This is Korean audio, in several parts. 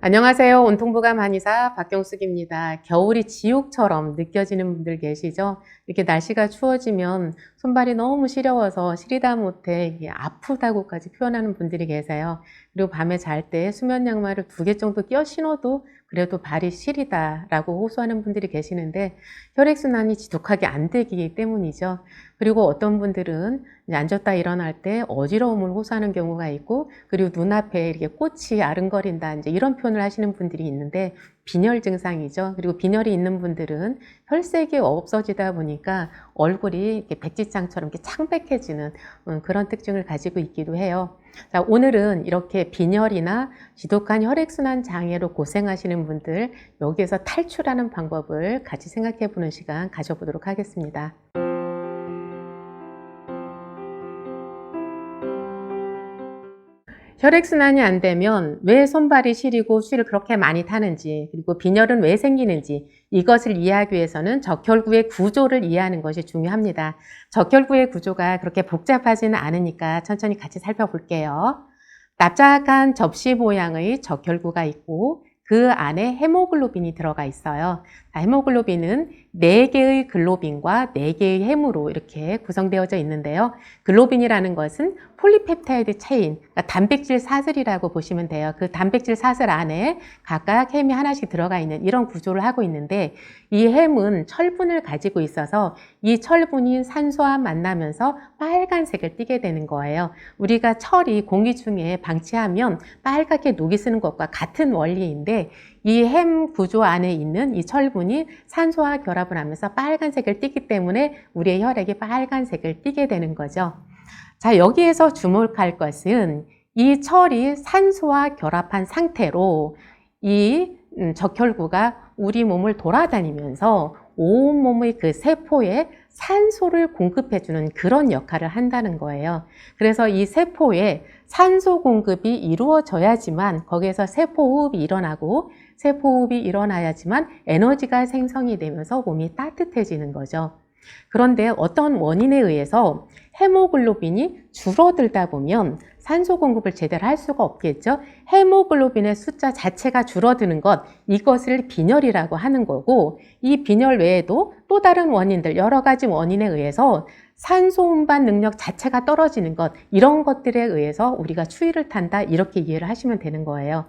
안녕하세요. 온통부감 한의사 박경숙입니다. 겨울이 지옥처럼 느껴지는 분들 계시죠? 이렇게 날씨가 추워지면 손발이 너무 시려워서 시리다 못해 이게 아프다고까지 표현하는 분들이 계세요. 그리고 밤에 잘 때 수면 양말을 2개 정도 끼워 신어도 그래도 발이 시리다라고 호소하는 분들이 계시는데 혈액순환이 지독하게 안 되기 때문이죠. 그리고 어떤 분들은 이제 앉았다 일어날 때 어지러움을 호소하는 경우가 있고, 그리고 눈앞에 이렇게 꽃이 아른거린다, 이제 이런 표현을 하시는 분들이 있는데 빈혈 증상이죠. 그리고 빈혈이 있는 분들은 혈색이 없어지다 보니까 얼굴이 이렇게 백지장처럼 이렇게 창백해지는 그런 특징을 가지고 있기도 해요. 자, 오늘은 이렇게 빈혈이나 지독한 혈액순환 장애로 고생하시는 분들, 여기에서 탈출하는 방법을 같이 생각해 보는 시간 가져보도록 하겠습니다. 혈액순환이 안 되면 왜 손발이 시리고 쉬를 그렇게 많이 타는지, 그리고 빈혈은 왜 생기는지, 이것을 이해하기 위해서는 적혈구의 구조를 이해하는 것이 중요합니다. 적혈구의 구조가 그렇게 복잡하지는 않으니까 천천히 같이 살펴볼게요. 납작한 접시 모양의 적혈구가 있고 그 안에 헤모글로빈이 들어가 있어요. 헤모글로빈은 4개의 글로빈과 4개의 헤모로 이렇게 구성되어져 있는데요. 글로빈이라는 것은 폴리펩타이드 체인, 그러니까 단백질 사슬이라고 보시면 돼요. 그 단백질 사슬 안에 각각 햄이 하나씩 들어가 있는 이런 구조를 하고 있는데, 이 햄은 철분을 가지고 있어서 이 철분이 산소와 만나면서 빨간색을 띠게 되는 거예요. 우리가 철이 공기 중에 방치하면 빨갛게 녹이 쓰는 것과 같은 원리인데, 이 햄 구조 안에 있는 이 철분이 산소와 결합을 하면서 빨간색을 띠기 때문에 우리의 혈액이 빨간색을 띠게 되는 거죠. 자, 여기에서 주목할 것은 이 철이 산소와 결합한 상태로 이 적혈구가 우리 몸을 돌아다니면서 온몸의 그 세포에 산소를 공급해주는 그런 역할을 한다는 거예요. 그래서 이 세포에 산소 공급이 이루어져야지만 거기에서 세포호흡이 일어나고, 세포호흡이 일어나야지만 에너지가 생성이 되면서 몸이 따뜻해지는 거죠. 그런데 어떤 원인에 의해서 헤모글로빈이 줄어들다 보면 산소 공급을 제대로 할 수가 없겠죠. 헤모글로빈의 숫자 자체가 줄어드는 것, 이것을 빈혈이라고 하는 거고, 이 빈혈 외에도 또 다른 원인들, 여러 가지 원인에 의해서 산소 운반 능력 자체가 떨어지는 것, 이런 것들에 의해서 우리가 추위를 탄다, 이렇게 이해를 하시면 되는 거예요.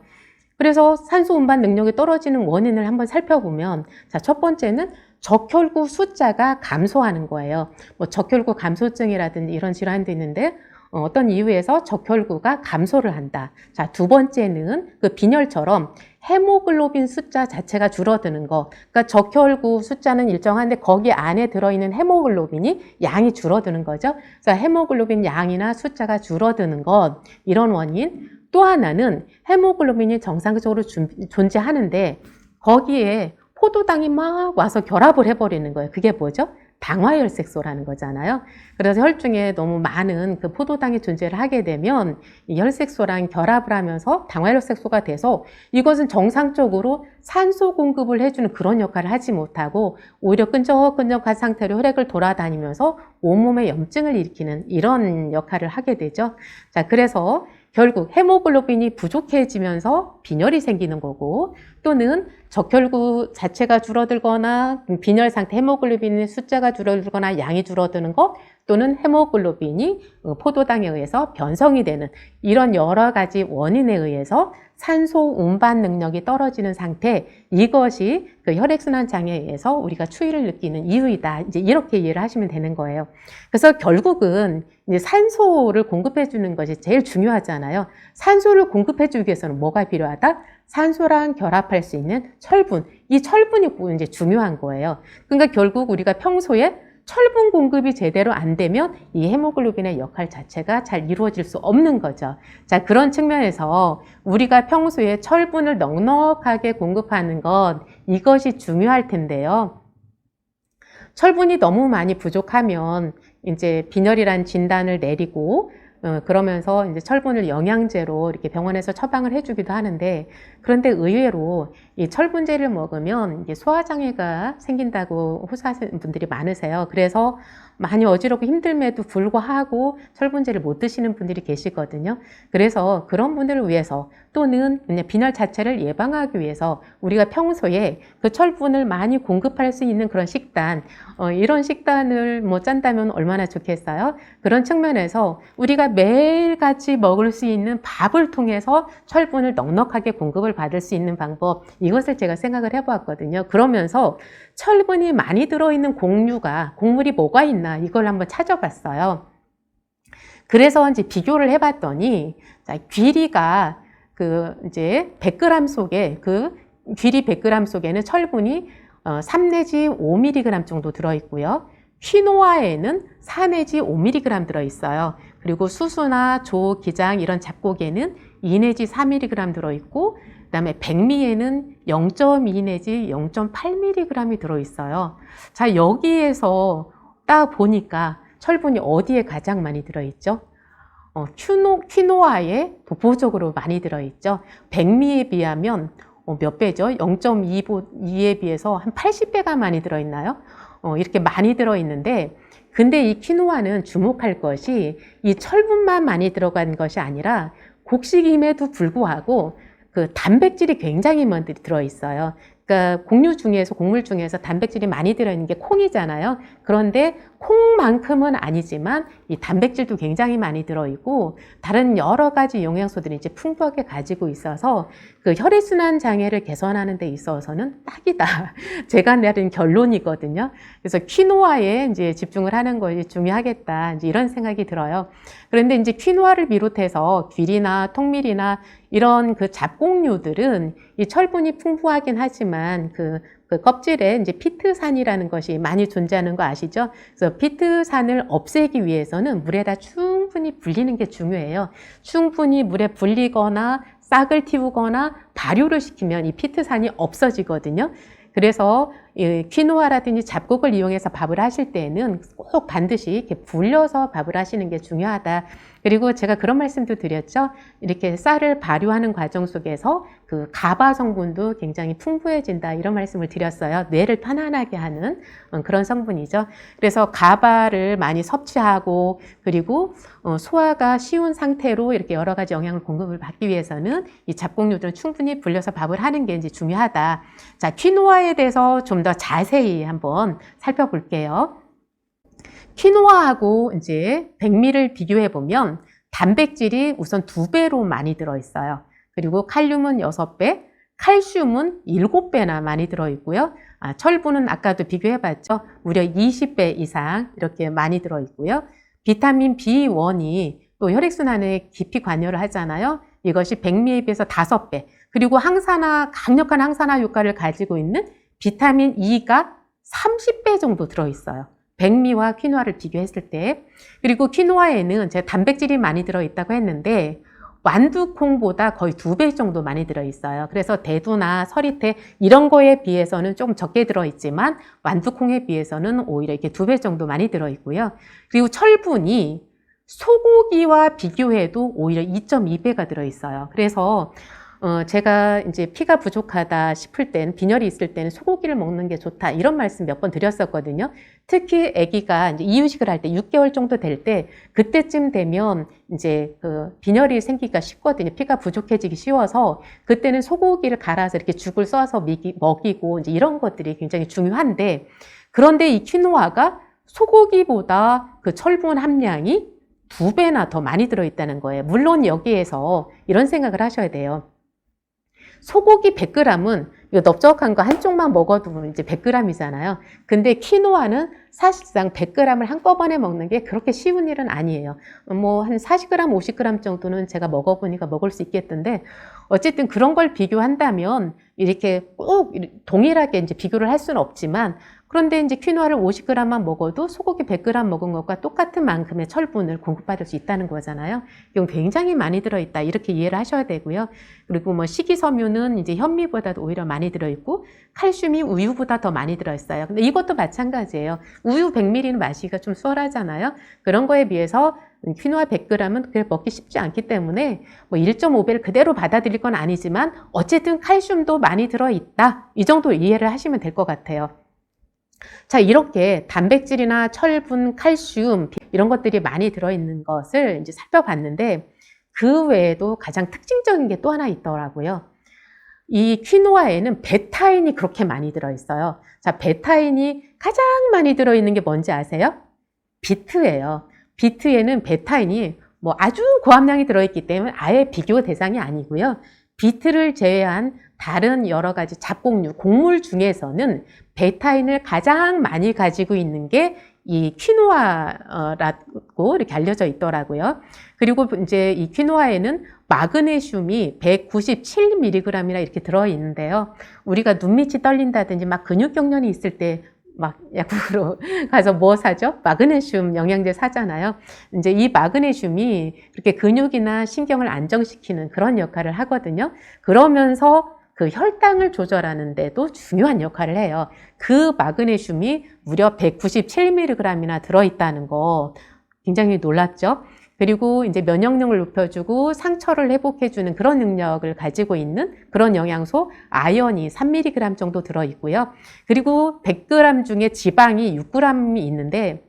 그래서 산소 운반 능력이 떨어지는 원인을 한번 살펴보면, 자, 첫 번째는 적혈구 숫자가 감소하는 거예요. 뭐 적혈구 감소증이라든지 이런 질환도 있는데, 어떤 이유에서 적혈구가 감소를 한다. 자, 두 번째는 그 빈혈처럼 헤모글로빈 숫자 자체가 줄어드는 거. 그러니까 적혈구 숫자는 일정한데 거기 안에 들어있는 헤모글로빈이 양이 줄어드는 거죠. 그래서 헤모글로빈 양이나 숫자가 줄어드는 것, 이런 원인. 또 하나는 헤모글로빈이 정상적으로 존재하는데 거기에 포도당이 막 와서 결합을 해버리는 거예요. 그게 뭐죠? 당화혈색소라는 거잖아요. 그래서 혈중에 너무 많은 그 포도당이 존재를 하게 되면 이 혈색소랑 결합을 하면서 당화혈색소가 돼서 이것은 정상적으로 산소 공급을 해주는 그런 역할을 하지 못하고 오히려 끈적끈적한 상태로 혈액을 돌아다니면서 온몸에 염증을 일으키는 이런 역할을 하게 되죠. 자, 그래서 결국 헤모글로빈이 부족해지면서 빈혈이 생기는 거고, 또는 적혈구 자체가 줄어들거나 빈혈 상태 헤모글로빈의 숫자가 줄어들거나 양이 줄어드는 것, 또는 헤모글로빈이 포도당에 의해서 변성이 되는 이런 여러 가지 원인에 의해서 산소 운반 능력이 떨어지는 상태, 이것이 그 혈액순환 장애에 의해서 우리가 추위를 느끼는 이유이다. 이제 이렇게 이해를 하시면 되는 거예요. 그래서 결국은 이제 산소를 공급해 주는 것이 제일 중요하잖아요. 산소를 공급해 주기 위해서는 뭐가 필요하다? 산소랑 결합할 수 있는 철분. 이 철분이 이제 중요한 거예요. 그러니까 결국 우리가 평소에 철분 공급이 제대로 안 되면 이 헤모글로빈의 역할 자체가 잘 이루어질 수 없는 거죠. 자, 그런 측면에서 우리가 평소에 철분을 넉넉하게 공급하는 것, 이것이 중요할 텐데요. 철분이 너무 많이 부족하면 이제 빈혈이란 진단을 내리고 그러면서 이제 철분을 영양제로 이렇게 병원에서 처방을 해주기도 하는데, 그런데 의외로 이 철분제를 먹으면 이게 소화장애가 생긴다고 호소하시는 분들이 많으세요. 그래서 많이 어지럽고 힘듦에도 불구하고 철분제를 못 드시는 분들이 계시거든요. 그래서 그런 분들을 위해서 또는 그냥 빈혈 자체를 예방하기 위해서 우리가 평소에 그 철분을 많이 공급할 수 있는 그런 식단, 이런 식단을 뭐 짠다면 얼마나 좋겠어요? 그런 측면에서 우리가 매일같이 먹을 수 있는 밥을 통해서 철분을 넉넉하게 공급을 받을 수 있는 방법, 이것을 제가 생각을 해보았거든요. 그러면서 철분이 많이 들어있는 곡물이 뭐가 있나 이걸 한번 찾아봤어요. 그래서 이제 비교를 해봤더니 귀리가 이제 100g 속에 귀리 100g 속에는 철분이 3 내지 5mg 정도 들어있고요. 퀴노아에는 4 내지 5mg 들어있어요. 그리고 수수나 조, 기장 이런 잡곡에는 2 내지 4mg 들어있고, 그 다음에 백미에는 0.2 내지 0.8mg이 들어있어요. 자, 여기에서 딱 보니까 철분이 어디에 가장 많이 들어있죠? 퀴노아에 독보적으로 많이 들어있죠. 백미에 비하면 몇 배죠? 0.2에 비해서 한 80배가 많이 들어있나요? 이렇게 많이 들어있는데, 근데 이 퀴노아는 주목할 것이 이 철분만 많이 들어간 것이 아니라 곡식임에도 불구하고 그 단백질이 굉장히 많이 들어있어요. 그러니까 곡물 중에서 단백질이 많이 들어있는 게 콩이잖아요. 그런데 콩만큼은 아니지만 이 단백질도 굉장히 많이 들어있고 다른 여러 가지 영양소들이 이제 풍부하게 가지고 있어서 그 혈액순환 장애를 개선하는 데 있어서는 딱이다. 제가 내린 결론이거든요. 그래서 퀴노아에 이제 집중을 하는 것이 중요하겠다. 이제 이런 생각이 들어요. 그런데 이제 퀴노아를 비롯해서 귀리나 통밀이나 이런 그 잡곡류들은 이 철분이 풍부하긴 하지만 그 껍질에 이제 피트산이라는 것이 많이 존재하는 거 아시죠? 그래서 피트산을 없애기 위해서는 물에다 충분히 불리는 게 중요해요. 충분히 물에 불리거나 싹을 틔우거나 발효를 시키면 이 피트산이 없어지거든요. 그래서 퀴노아라든지 잡곡을 이용해서 밥을 하실 때에는 꼭 반드시 이렇게 불려서 밥을 하시는 게 중요하다. 그리고 제가 그런 말씀도 드렸죠. 이렇게 쌀을 발효하는 과정 속에서 그 가바 성분도 굉장히 풍부해진다. 이런 말씀을 드렸어요. 뇌를 편안하게 하는 그런 성분이죠. 그래서 가바를 많이 섭취하고 그리고 소화가 쉬운 상태로 이렇게 여러 가지 영양을 공급을 받기 위해서는 이 잡곡류들은 충분히 불려서 밥을 하는 게 이제 중요하다. 자, 퀴노아에 대해서 좀 더 자세히 한번 살펴볼게요. 퀴노아하고 이제 백미를 비교해 보면 단백질이 우선 2배로 많이 들어있어요. 그리고 칼륨은 6배, 칼슘은 7배나 많이 들어있고요. 철분은 아까도 비교해 봤죠. 무려 20배 이상 이렇게 많이 들어있고요. 비타민 B1이 또 혈액순환에 깊이 관여를 하잖아요. 이것이 백미에 비해서 5배. 그리고 강력한 항산화 효과를 가지고 있는 비타민 E가 30배 정도 들어있어요. 백미와 퀴노아를 비교했을 때. 그리고 퀴노아에는 제가 단백질이 많이 들어있다고 했는데 완두콩보다 거의 2배 정도 많이 들어있어요. 그래서 대두나 서리태 이런 거에 비해서는 조금 적게 들어있지만 완두콩에 비해서는 오히려 이렇게 2배 정도 많이 들어있고요. 그리고 철분이 소고기와 비교해도 오히려 2.2배가 들어있어요. 그래서 제가 이제 피가 부족하다 싶을 때는, 빈혈이 있을 때는 소고기를 먹는 게 좋다. 이런 말씀 몇 번 드렸었거든요. 특히 아기가 이제 이유식을 할 때 6개월 정도 될 때, 그때쯤 되면 이제 빈혈이 생기기가 쉽거든요. 피가 부족해지기 쉬워서, 그때는 소고기를 갈아서 이렇게 죽을 써서 먹이고, 이제 이런 것들이 굉장히 중요한데, 그런데 이 퀴노아가 소고기보다 그 철분 함량이 2배나 더 많이 들어있다는 거예요. 물론 여기에서 이런 생각을 하셔야 돼요. 소고기 100g은 이거 넓적한 거 한쪽만 먹어도 이제 100g이잖아요. 근데 퀴노아는 사실상 100g을 한꺼번에 먹는 게 그렇게 쉬운 일은 아니에요. 뭐 한 40g, 50g 정도는 제가 먹어보니까 먹을 수 있겠던데, 어쨌든 그런 걸 비교한다면 이렇게 꼭 동일하게 이제 비교를 할 수는 없지만, 그런데 이제 퀴노아를 50g만 먹어도 소고기 100g 먹은 것과 똑같은 만큼의 철분을 공급받을 수 있다는 거잖아요. 이건 굉장히 많이 들어있다. 이렇게 이해를 하셔야 되고요. 그리고 뭐 식이섬유는 이제 현미보다도 오히려 많이 들어있고, 칼슘이 우유보다 더 많이 들어있어요. 근데 이것도 마찬가지예요. 우유 100ml는 마시기가 좀 수월하잖아요. 그런 거에 비해서 퀴노아 100g은 그렇게 먹기 쉽지 않기 때문에 뭐 1.5배를 그대로 받아들일 건 아니지만 어쨌든 칼슘도 많이 들어있다. 이 정도 이해를 하시면 될 것 같아요. 자, 이렇게 단백질이나 철분, 칼슘 이런 것들이 많이 들어있는 것을 이제 살펴봤는데 그 외에도 가장 특징적인 게 또 하나 있더라고요. 이 퀴노아에는 베타인이 그렇게 많이 들어있어요. 자, 베타인이 가장 많이 들어있는 게 뭔지 아세요? 비트예요. 비트에는 베타인이 뭐 아주 고함량이 들어있기 때문에 아예 비교 대상이 아니고요. 비트를 제외한 다른 여러 가지 잡곡류, 곡물 중에서는 베타인을 가장 많이 가지고 있는 게 이 퀴노아라고 이렇게 알려져 있더라고요. 그리고 이제 이 퀴노아에는 마그네슘이 197mg이나 이렇게 들어있는데요. 우리가 눈밑이 떨린다든지 막 근육 경련이 있을 때 막 약국으로 가서 뭐 사죠? 마그네슘 영양제 사잖아요. 이제 이 마그네슘이 그렇게 근육이나 신경을 안정시키는 그런 역할을 하거든요. 그러면서 그 혈당을 조절하는 데도 중요한 역할을 해요. 그 마그네슘이 무려 197mg이나 들어있다는 거 굉장히 놀랍죠? 그리고 이제 면역력을 높여주고 상처를 회복해주는 그런 능력을 가지고 있는 그런 영양소 아연이 3mg 정도 들어있고요. 그리고 100g 중에 지방이 6g이 있는데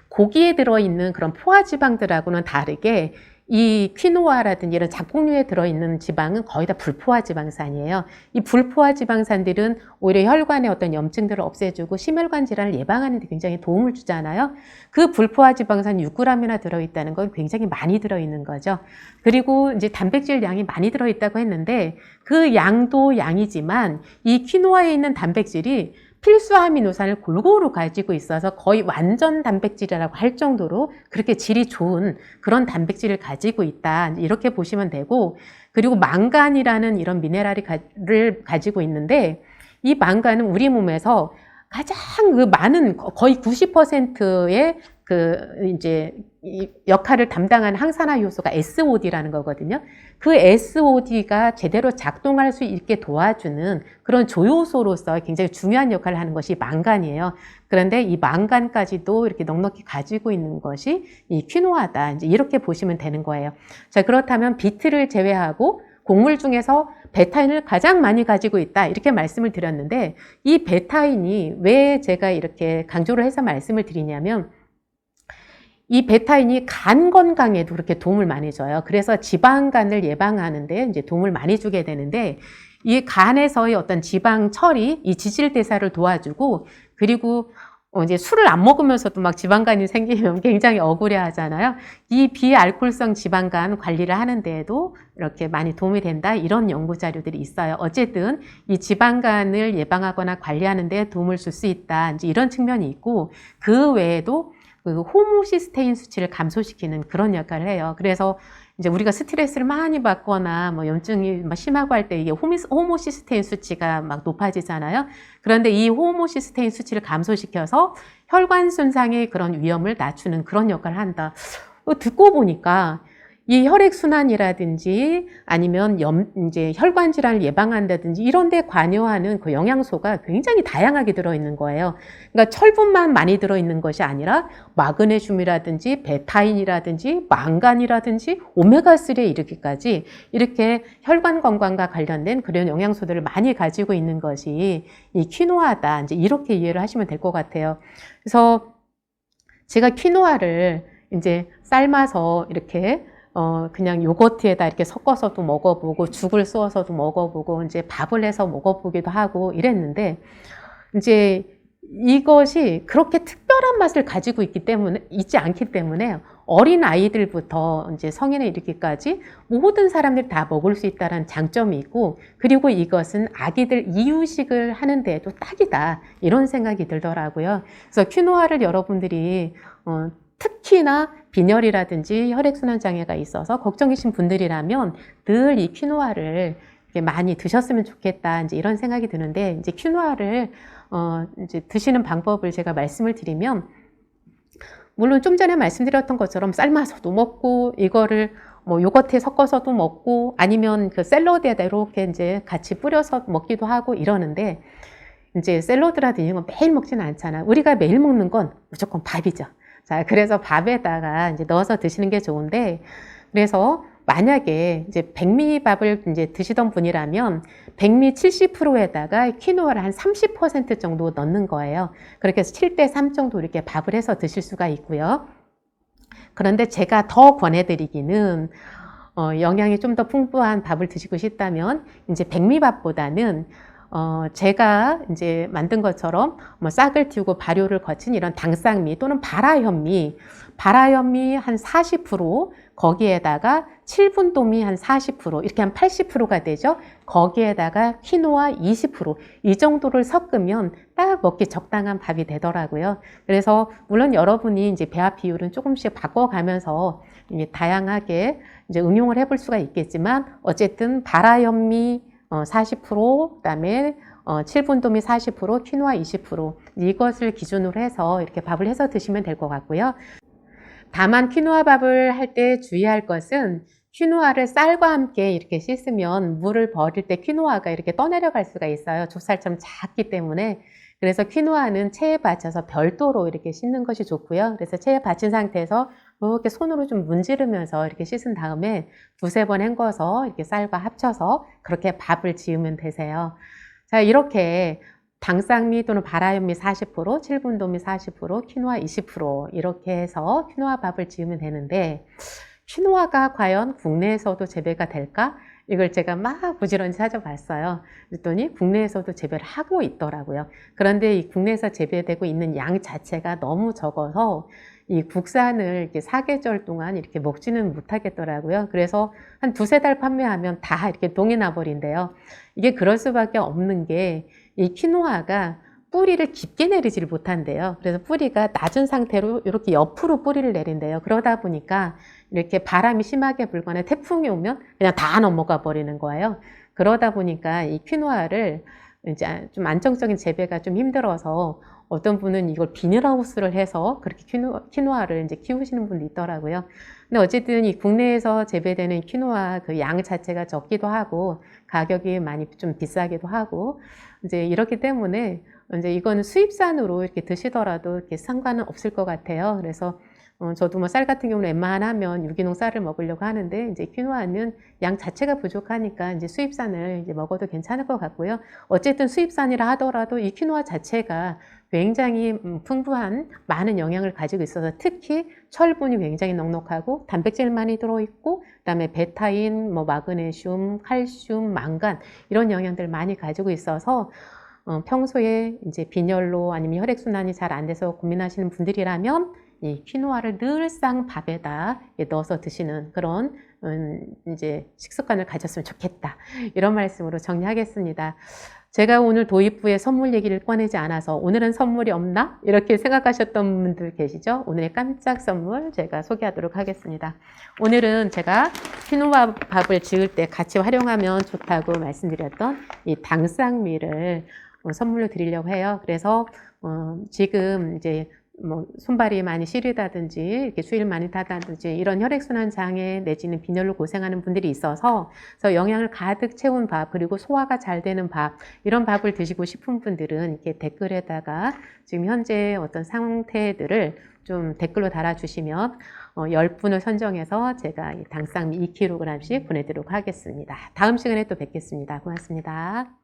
고기에 들어있는 그런 포화지방들하고는 다르게 이 퀴노아라든지 이런 잡곡류에 들어있는 지방은 거의 다 불포화 지방산이에요. 이 불포화 지방산들은 오히려 혈관의 어떤 염증들을 없애주고 심혈관 질환을 예방하는 데 굉장히 도움을 주잖아요. 그 불포화 지방산 6g이나 들어있다는 건 굉장히 많이 들어있는 거죠. 그리고 이제 단백질 양이 많이 들어있다고 했는데 그 양도 양이지만 이 퀴노아에 있는 단백질이 필수 아미노산을 골고루 가지고 있어서 거의 완전 단백질이라고 할 정도로 그렇게 질이 좋은 그런 단백질을 가지고 있다. 이렇게 보시면 되고, 그리고 망간이라는 이런 미네랄을 가지고 있는데 이 망간은 우리 몸에서 가장 그 많은 거의 90%의 이제 역할을 담당하는 항산화 요소가 SOD라는 거거든요. 그 SOD가 제대로 작동할 수 있게 도와주는 그런 조효소로서 굉장히 중요한 역할을 하는 것이 망간이에요. 그런데 이 망간까지도 이렇게 넉넉히 가지고 있는 것이 이 퀴노아다. 이제 이렇게 보시면 되는 거예요. 자, 그렇다면 비트를 제외하고 곡물 중에서 베타인을 가장 많이 가지고 있다. 이렇게 말씀을 드렸는데 이 베타인이 왜 제가 이렇게 강조를 해서 말씀을 드리냐면 이 베타인이 간 건강에도 그렇게 도움을 많이 줘요. 그래서 지방간을 예방하는 데 이제 도움을 많이 주게 되는데 이 간에서의 어떤 지방 처리, 이 지질 대사를 도와주고 그리고 이제 술을 안 먹으면서도 막 지방간이 생기면 굉장히 억울해 하잖아요. 이 비알코올성 지방간 관리를 하는 데에도 이렇게 많이 도움이 된다. 이런 연구 자료들이 있어요. 어쨌든 이 지방간을 예방하거나 관리하는 데 도움을 줄 수 있다. 이제 이런 측면이 있고 그 외에도 그 호모시스테인 수치를 감소시키는 그런 역할을 해요. 그래서 이제 우리가 스트레스를 많이 받거나 뭐 염증이 막 심하고 할 때 이게 호모시스테인 수치가 막 높아지잖아요. 그런데 이 호모시스테인 수치를 감소시켜서 혈관 손상의 그런 위험을 낮추는 그런 역할을 한다. 듣고 보니까 이 혈액순환이라든지 아니면 이제 혈관 질환을 예방한다든지 이런 데 관여하는 그 영양소가 굉장히 다양하게 들어있는 거예요. 그러니까 철분만 많이 들어있는 것이 아니라 마그네슘이라든지 베타인이라든지 망간이라든지 오메가3에 이르기까지 이렇게 혈관 건강과 관련된 그런 영양소들을 많이 가지고 있는 것이 이 퀴노아다. 이제 이렇게 이해를 하시면 될 것 같아요. 그래서 제가 퀴노아를 이제 삶아서 이렇게 그냥 요거트에다 이렇게 섞어서도 먹어보고 죽을 쏘아서도 먹어보고 이제 밥을 해서 먹어보기도 하고 이랬는데 이제 이것이 그렇게 특별한 맛을 가지고 있지 않기 때문에 어린 아이들부터 이제 성인에 이르기까지 모든 사람들이 다 먹을 수 있다는 장점이 있고 그리고 이것은 아기들 이유식을 하는 데에도 딱이다 이런 생각이 들더라고요. 그래서 퀴노아를 여러분들이 특히나 빈혈이라든지 혈액순환 장애가 있어서 걱정이신 분들이라면 늘 이 퀴노아를 많이 드셨으면 좋겠다. 이제 이런 생각이 드는데 이제 퀴노아를 이제 드시는 방법을 제가 말씀을 드리면 물론 좀 전에 말씀드렸던 것처럼 삶아서도 먹고 이거를 뭐 요거트에 섞어서도 먹고 아니면 그 샐러드에다 이렇게 이제 같이 뿌려서 먹기도 하고 이러는데 이제 샐러드라든지 이런 건 매일 먹지는 않잖아. 우리가 매일 먹는 건 무조건 밥이죠. 자, 그래서 밥에다가 이제 넣어서 드시는 게 좋은데, 그래서 만약에 이제 백미밥을 이제 드시던 분이라면 백미 70%에다가 퀴노아를 한 30% 정도 넣는 거예요. 그렇게 해서 7대 3 정도 이렇게 밥을 해서 드실 수가 있고요. 그런데 제가 더 권해드리기는 영양이 좀 더 풍부한 밥을 드시고 싶다면 이제 백미밥보다는 제가 이제 만든 것처럼 뭐 싹을 틔우고 발효를 거친 이런 당쌍미 또는 발화현미 한 40%, 거기에다가 7분도미 한 40%, 이렇게 한 80%가 되죠. 거기에다가 퀴노아 20%, 이 정도를 섞으면 딱 먹기 적당한 밥이 되더라고요. 그래서 물론 여러분이 이제 배합 비율은 조금씩 바꿔가면서 다양하게 이제 응용을 해볼 수가 있겠지만, 어쨌든 발화현미 40%, 그다음에 7분도미 40%, 퀴노아 20%, 이것을 기준으로 해서 이렇게 밥을 해서 드시면 될 것 같고요. 다만 퀴노아 밥을 할 때 주의할 것은, 퀴노아를 쌀과 함께 이렇게 씻으면 물을 버릴 때 퀴노아가 이렇게 떠내려갈 수가 있어요. 좁쌀처럼 작기 때문에. 그래서 퀴노아는 체에 받쳐서 별도로 이렇게 씻는 것이 좋고요. 그래서 체에 받친 상태에서 이렇게 손으로 좀 문지르면서 이렇게 씻은 다음에 두세 번 헹궈서 이렇게 쌀과 합쳐서 그렇게 밥을 지으면 되세요. 자, 이렇게 당쌍미 또는 발화현미 40%, 7분도미 40%, 퀴노아 20% 이렇게 해서 퀴노아 밥을 지으면 되는데, 퀴노아가 과연 국내에서도 재배가 될까? 이걸 제가 막 부지런히 찾아봤어요. 그랬더니 국내에서도 재배를 하고 있더라고요. 그런데 이 국내에서 재배되고 있는 양 자체가 너무 적어서 이 국산을 이렇게 사계절 동안 이렇게 먹지는 못하겠더라고요. 그래서 한 두세 달 판매하면 다 이렇게 동이 나버린대요. 이게 그럴 수밖에 없는 게, 이 퀴노아가 뿌리를 깊게 내리지를 못한대요. 그래서 뿌리가 낮은 상태로 이렇게 옆으로 뿌리를 내린대요. 그러다 보니까 이렇게 바람이 심하게 불거나 태풍이 오면 그냥 다 넘어가 버리는 거예요. 그러다 보니까 이 퀴노아를 이제 좀 안정적인 재배가 좀 힘들어서 어떤 분은 이걸 비닐하우스를 해서 그렇게 퀴노아를 이제 키우시는 분도 있더라고요. 근데 어쨌든 이 국내에서 재배되는 퀴노아 그 양 자체가 적기도 하고 가격이 많이 좀 비싸기도 하고, 이제 이렇기 때문에 이제 이거는 수입산으로 이렇게 드시더라도 이렇게 상관은 없을 것 같아요. 그래서 저도 뭐 쌀 같은 경우는 웬만하면 유기농 쌀을 먹으려고 하는데, 이제 퀴노아는 양 자체가 부족하니까 이제 수입산을 이제 먹어도 괜찮을 것 같고요. 어쨌든 수입산이라 하더라도 이 퀴노아 자체가 굉장히 풍부한 많은 영양을 가지고 있어서, 특히 철분이 굉장히 넉넉하고 단백질 많이 들어있고, 그다음에 베타인, 뭐 마그네슘, 칼슘, 망간 이런 영양들 많이 가지고 있어서 평소에 이제 빈혈로 아니면 혈액순환이 잘 안 돼서 고민하시는 분들이라면 이 퀴노아를 늘상 밥에다 넣어서 드시는 그런 이제 식습관을 가졌으면 좋겠다, 이런 말씀으로 정리하겠습니다. 제가 오늘 도입부의 선물 얘기를 꺼내지 않아서 오늘은 선물이 없나? 이렇게 생각하셨던 분들 계시죠? 오늘의 깜짝 선물 제가 소개하도록 하겠습니다. 오늘은 제가 퀴노아 밥을 지을 때 같이 활용하면 좋다고 말씀드렸던 이 당쌍미를 선물로 드리려고 해요. 그래서 지금 이제 뭐 손발이 많이 시리다든지 이렇게 수위를 많이 타다든지 이런 혈액순환 장애 내지는 빈혈로 고생하는 분들이 있어서, 그래서 영양을 가득 채운 밥, 그리고 소화가 잘 되는 밥, 이런 밥을 드시고 싶은 분들은 이렇게 댓글에다가 지금 현재 어떤 상태들을 좀 댓글로 달아주시면 10분을 선정해서 제가 이 당쌍미 2kg씩 보내드리도록 하겠습니다. 다음 시간에 또 뵙겠습니다. 고맙습니다.